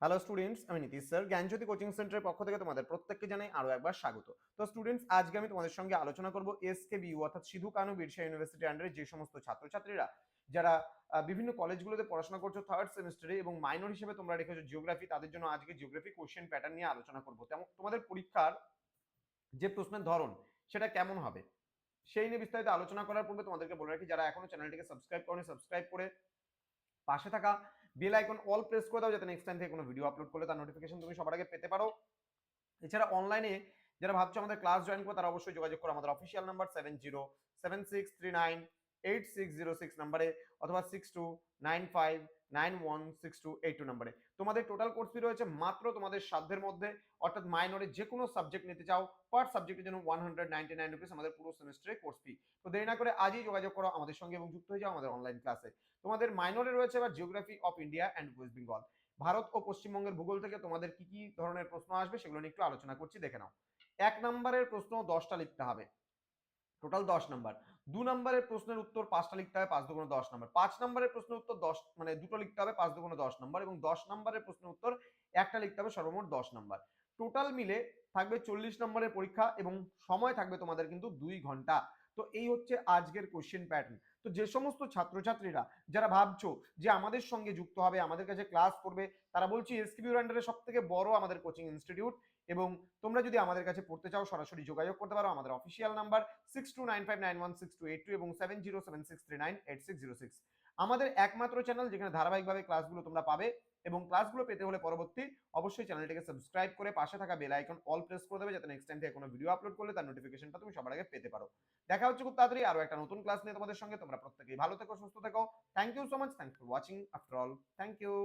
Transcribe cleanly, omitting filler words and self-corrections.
Hello students, আমি Nitish sir জ্ঞানজ্যোতি coaching সেন্টারের পক্ষ থেকে তোমাদের প্রত্যেককে জানাই আরো একবার স্বাগত। তো স্টুডেন্টস, আজকে আমি তোমাদের সঙ্গে আলোচনা করব এসকেবিইউ অর্থাৎ সিধু কানু বিরসা ইউনিভার্সিটি আন্ডারে যে সমস্ত ছাত্রছাত্রীরা যারা বিভিন্ন কলেজগুলোতে পড়াশোনা করছো থার্ড সেমিস্টারে এবং মাইনর হিসেবে তোমরা রেখেছো জিওগ্রাফি, তাদের জন্য আজকে জিওগ্রাফি কোশ্চেন প্যাটার্ন নিয়ে আলোচনা করবো। তেমন তোমাদের পরীক্ষার যে প্রশ্নের ধরন সেটা কেমন হবে সেই নিয়ে বিস্তারিত আলোচনা করার পূর্বে তোমাদেরকে বলে রাখি, যারা এখনো চ্যানেলটিকে সাবস্ক্রাইব করনি সাবস্ক্রাইব করে পাশে থাকা বেল আইকন অল প্রেস করে দাও, যাতে নেক্সট টাইম থেকে কোনো ভিডিও আপলোড করলে তার নোটিফিকেশন তুমি সবার আগে পেতে পারো। এছাড়া অনলাইনে যারা ভাবছো আমাদের ক্লাস জয়েন করো, তারা অবশ্যই যোগাযোগ করো আমাদের অফিসিয়াল নাম্বার 7076398606 নাম্বারে অথবা 6295916282 নাম্বারে। তোমাদের টোটাল কোর্স ফি রয়েছে মাত্র তোমাদের সাধ্যের মধ্যে, অর্থাৎ মাইনরে যে কোনো সাবজেক্ট নিতে চাও পার সাবজেক্টের জন্য 199 রুপিস আমাদের পুরো সেমিস্টারের কোর্স ফি। তো দেরি না করে আজই যোগাযোগ করো আমাদের সঙ্গে এবং যুক্ত হয়ে যাও আমাদের অনলাইন ক্লাসে। তোমাদের মাইনরে রয়েছে এবার geography of India and West Bengal. ভারত ও পশ্চিমবঙ্গের ভূগোল থেকে তোমাদের কি কি ধরনের প্রশ্ন আসবে সেগুলো নিয়ে একটু আলোচনা করছি, দেখে নাও। 1 নম্বরের প্রশ্ন 10টা লিখতে হবে, টোটাল 10 নাম্বার। 2 নম্বরের প্রশ্নের উত্তর 5টা লিখতে হবে, 5 দুগুণে 10 নম্বর। 5 নম্বরের প্রশ্নের উত্তর 10 মানে দুটো লিখতে হবে, 5 দুগুণে 10 নম্বর, এবং 10 নম্বরের প্রশ্নের উত্তর একটা লিখতে হবে, সর্বমোট 10 নম্বর। টোটাল মিলে থাকবে 40 নম্বরের পরীক্ষা এবং সময় থাকবে তোমাদের কিন্তু 2 ঘন্টা। তো এই হচ্ছে আজকের কোশ্চেন প্যাটার্ন। তো যে সমস্ত ছাত্রছাত্রীরা যারা ভাবছো যে আমাদের সঙ্গে যুক্ত হবে, আমাদের কাছে ক্লাস করবে, তারা বলছি এসকেবিইউর আন্ডারে সবথেকে বড় আমাদের কোচিং ইনস্টিটিউট, এবং তোমরা যদি আমাদের কাছে পড়তে চাও সরাসরি যোগাযোগ করতে পারো আমাদের অফিসিয়াল নাম্বার 6295916282 এবং 7076398606। আমাদের একমাত্র চ্যানেল যেখানে ধারাবাহিকভাবে ক্লাসগুলো তোমরা পাবে, এবং ক্লাসগুলো পেতে হলে পরবর্তী অবশ্যই চ্যানেলটিকে সাবস্ক্রাইব করে পাশে থাকা বেল আইকন অল প্রেস করে দেবে, যাতে নেক্সট টাইম থেকে কোনো ভিডিও আপলোড করলে তার নোটিফিকেশনটা তুমি সবার আগে পেতে পারো। দেখা হচ্ছে খুব তাড়াতাড়ি আরো একটা নতুন ক্লাস নিয়ে তোমাদের সঙ্গে। তোমরা প্রত্যেকেই ভালো থেকো, সুস্থ থেকো। Thank you so much, thanks for watching after all, thank you.